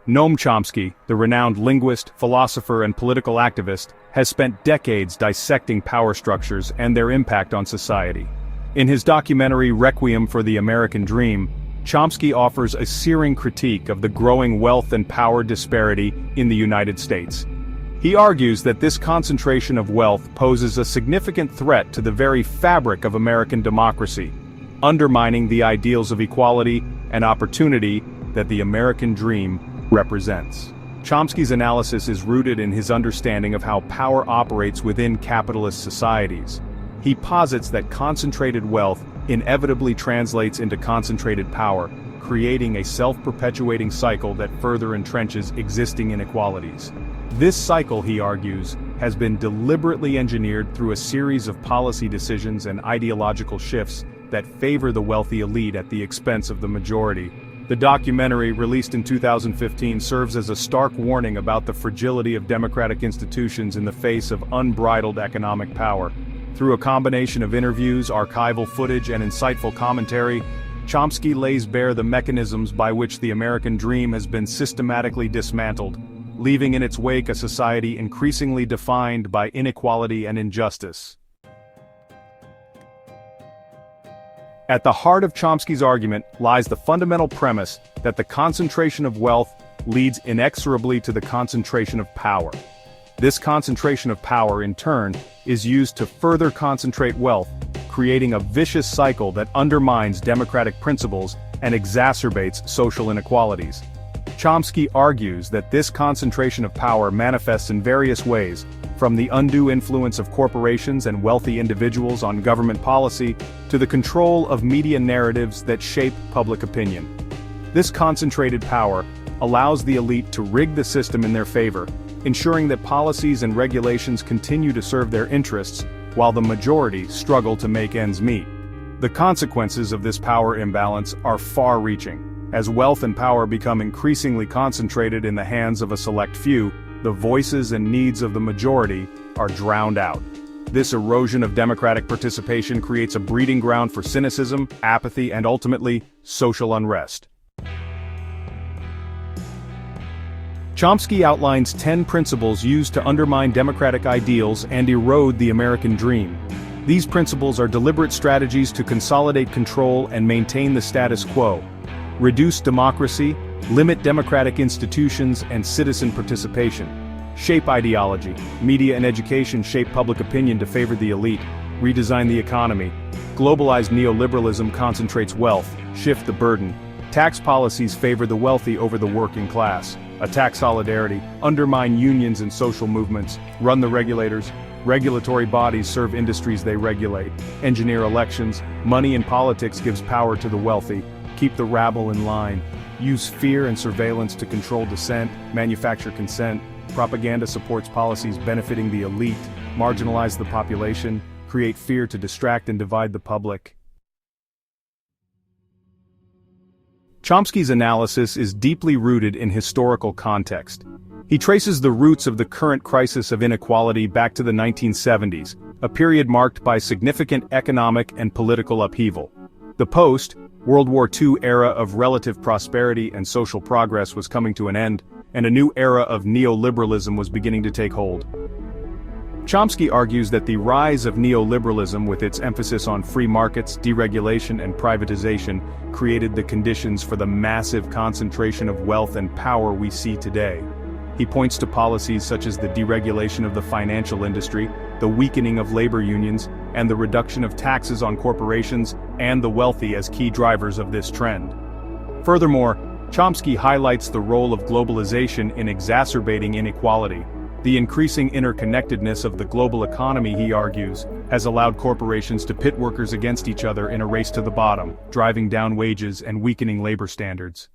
Noam Chomsky, the renowned linguist, philosopher, and political activist, has spent decades dissecting power structures and their impact on society. In his documentary Requiem for the American Dream, Chomsky offers a searing critique of the growing wealth and power disparity in the United States. He argues that this concentration of wealth poses a significant threat to the very fabric of American democracy, undermining the ideals of equality and opportunity that the American dream represents. Chomsky's analysis is rooted in his understanding of how power operates within capitalist societies. He posits that concentrated wealth inevitably translates into concentrated power, creating a self-perpetuating cycle that further entrenches existing inequalities. This cycle, he argues, has been deliberately engineered through a series of policy decisions and ideological shifts that favor the wealthy elite at the expense of the majority. The documentary, released in 2015, serves as a stark warning about the fragility of democratic institutions in the face of unbridled economic power. Through a combination of interviews, archival footage, and insightful commentary, Chomsky lays bare the mechanisms by which the American dream has been systematically dismantled, leaving in its wake a society increasingly defined by inequality and injustice. At the heart of Chomsky's argument lies the fundamental premise that the concentration of wealth leads inexorably to the concentration of power. This concentration of power, in turn, is used to further concentrate wealth, creating a vicious cycle that undermines democratic principles and exacerbates social inequalities. Chomsky argues that this concentration of power manifests in various ways, from the undue influence of corporations and wealthy individuals on government policy, to the control of media narratives that shape public opinion. This concentrated power allows the elite to rig the system in their favor, ensuring that policies and regulations continue to serve their interests, while the majority struggle to make ends meet. The consequences of this power imbalance are far-reaching. As wealth and power become increasingly concentrated in the hands of a select few, the voices and needs of the majority are drowned out. This erosion of democratic participation creates a breeding ground for cynicism, apathy, and ultimately, social unrest. Chomsky outlines 10 principles used to undermine democratic ideals and erode the American dream. These principles are deliberate strategies to consolidate control and maintain the status quo, reduce democracy, limit democratic institutions and citizen participation, shape ideology, media and education shape public opinion to favor the elite, redesign the economy, globalized neoliberalism concentrates wealth, shift the burden, tax policies favor the wealthy over the working class, attack solidarity, undermine unions and social movements, run the regulators, regulatory bodies serve industries they regulate, engineer elections, money in politics gives power to the wealthy, keep the rabble in line, use fear and surveillance to control dissent, manufacture consent, propaganda supports policies benefiting the elite, marginalize the population, create fear to distract and divide the public. Chomsky's analysis is deeply rooted in historical context. He traces the roots of the current crisis of inequality back to the 1970s, a period marked by significant economic and political upheaval. The post-World War II era of relative prosperity and social progress was coming to an end, and a new era of neoliberalism was beginning to take hold. Chomsky argues that the rise of neoliberalism, with its emphasis on free markets, deregulation, and privatization, created the conditions for the massive concentration of wealth and power we see today. He points to policies such as the deregulation of the financial industry, the weakening of labor unions, and the reduction of taxes on corporations and the wealthy as key drivers of this trend. Furthermore, Chomsky highlights the role of globalization in exacerbating inequality. The increasing interconnectedness of the global economy, he argues, has allowed corporations to pit workers against each other in a race to the bottom, driving down wages and weakening labor standards.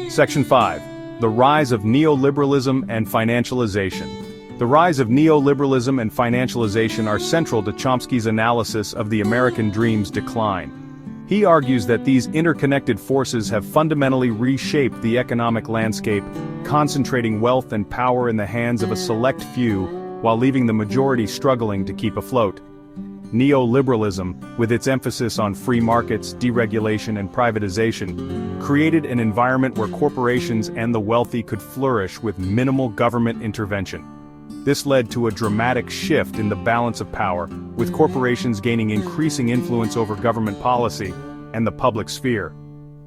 Section 5. The rise of neoliberalism and financialization. The rise of neoliberalism and financialization are central to Chomsky's analysis of the American dream's decline. He argues that these interconnected forces have fundamentally reshaped the economic landscape, concentrating wealth and power in the hands of a select few, while leaving the majority struggling to keep afloat. Neoliberalism, with its emphasis on free markets, deregulation and privatization, created an environment where corporations and the wealthy could flourish with minimal government intervention. This led to a dramatic shift in the balance of power, with corporations gaining increasing influence over government policy and the public sphere.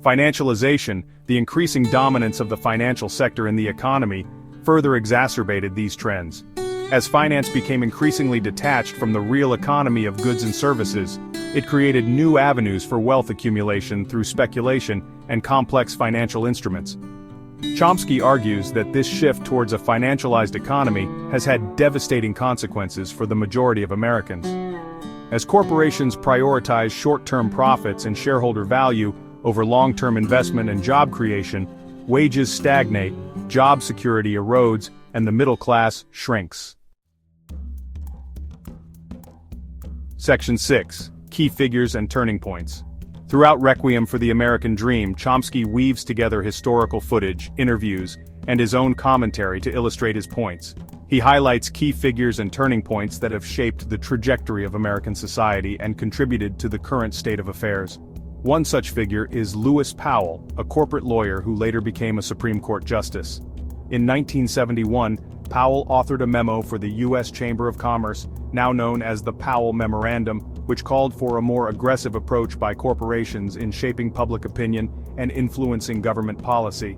Financialization, the increasing dominance of the financial sector in the economy, further exacerbated these trends. As finance became increasingly detached from the real economy of goods and services, it created new avenues for wealth accumulation through speculation and complex financial instruments. Chomsky argues that this shift towards a financialized economy has had devastating consequences for the majority of Americans. As corporations prioritize short-term profits and shareholder value over long-term investment and job creation, wages stagnate, job security erodes, and the middle class shrinks. Section 6. Key Figures and Turning Points. Throughout Requiem for the American Dream, Chomsky weaves together historical footage, interviews, and his own commentary to illustrate his points. He highlights key figures and turning points that have shaped the trajectory of American society and contributed to the current state of affairs. One such figure is Lewis Powell, a corporate lawyer who later became a Supreme Court justice. In 1971, Powell authored a memo for the U.S. Chamber of Commerce, now known as the Powell Memorandum, which called for a more aggressive approach by corporations in shaping public opinion and influencing government policy.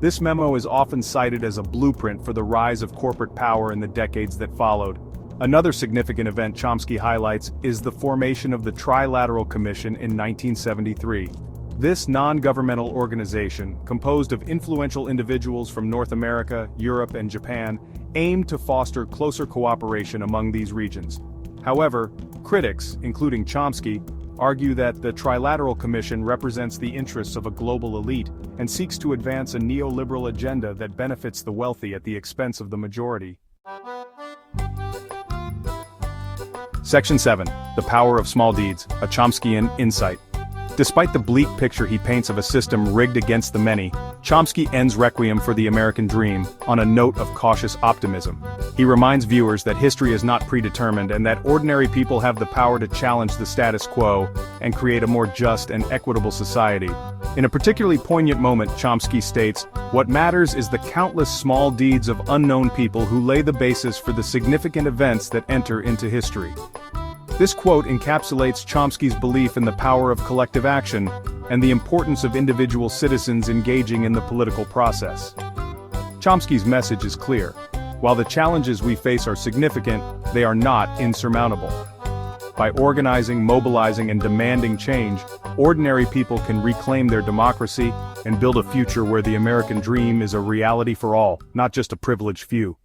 This memo is often cited as a blueprint for the rise of corporate power in the decades that followed. Another significant event Chomsky highlights is the formation of the Trilateral Commission in 1973. This non-governmental organization, composed of influential individuals from North America, Europe, and Japan, aimed to foster closer cooperation among these regions. However, critics, including Chomsky, argue that the Trilateral Commission represents the interests of a global elite and seeks to advance a neoliberal agenda that benefits the wealthy at the expense of the majority. Section 7. The Power of Small Deeds, a Chomskyan Insight. Despite the bleak picture he paints of a system rigged against the many, Chomsky ends Requiem for the American Dream on a note of cautious optimism. He reminds viewers that history is not predetermined and that ordinary people have the power to challenge the status quo and create a more just and equitable society. In a particularly poignant moment, Chomsky states, "What matters is the countless small deeds of unknown people who lay the basis for the significant events that enter into history." This quote encapsulates Chomsky's belief in the power of collective action and the importance of individual citizens engaging in the political process. Chomsky's message is clear. While the challenges we face are significant, they are not insurmountable. By organizing, mobilizing, and demanding change, ordinary people can reclaim their democracy and build a future where the American dream is a reality for all, not just a privileged few.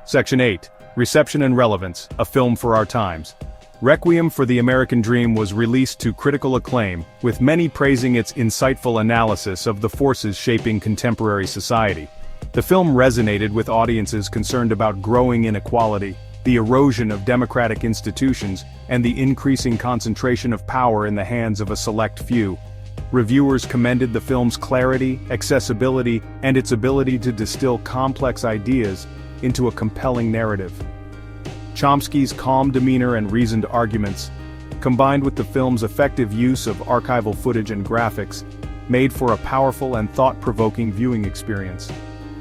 Section 8. Reception and Relevance, a Film for Our Times. Requiem for the American Dream was released to critical acclaim, with many praising its insightful analysis of the forces shaping contemporary society. The film resonated with audiences concerned about growing inequality, the erosion of democratic institutions, and the increasing concentration of power in the hands of a select few. Reviewers commended the film's clarity, accessibility, and its ability to distill complex ideas into a compelling narrative. Chomsky's calm demeanor and reasoned arguments, combined with the film's effective use of archival footage and graphics, made for a powerful and thought-provoking viewing experience.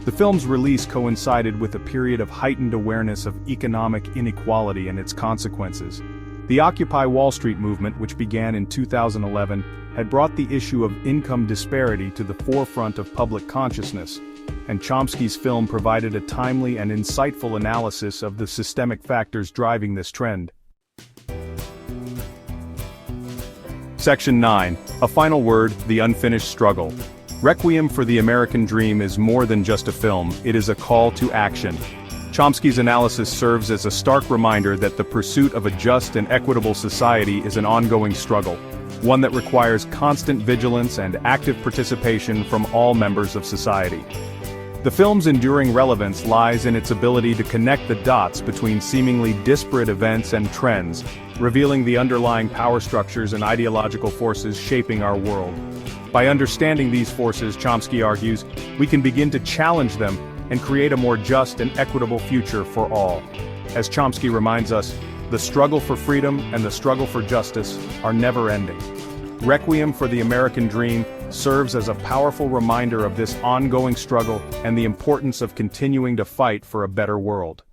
The film's release coincided with a period of heightened awareness of economic inequality and its consequences. The Occupy Wall Street movement, which began in 2011, had brought the issue of income disparity to the forefront of public consciousness, and Chomsky's film provided a timely and insightful analysis of the systemic factors driving this trend. Section 9. A Final Word, The Unfinished Struggle. Requiem for the American Dream is more than just a film, it is a call to action. Chomsky's analysis serves as a stark reminder that the pursuit of a just and equitable society is an ongoing struggle, one that requires constant vigilance and active participation from all members of society. The film's enduring relevance lies in its ability to connect the dots between seemingly disparate events and trends, revealing the underlying power structures and ideological forces shaping our world. By understanding these forces, Chomsky argues, we can begin to challenge them and create a more just and equitable future for all. As Chomsky reminds us, the struggle for freedom and the struggle for justice are never ending. Requiem for the American Dream serves as a powerful reminder of this ongoing struggle and the importance of continuing to fight for a better world.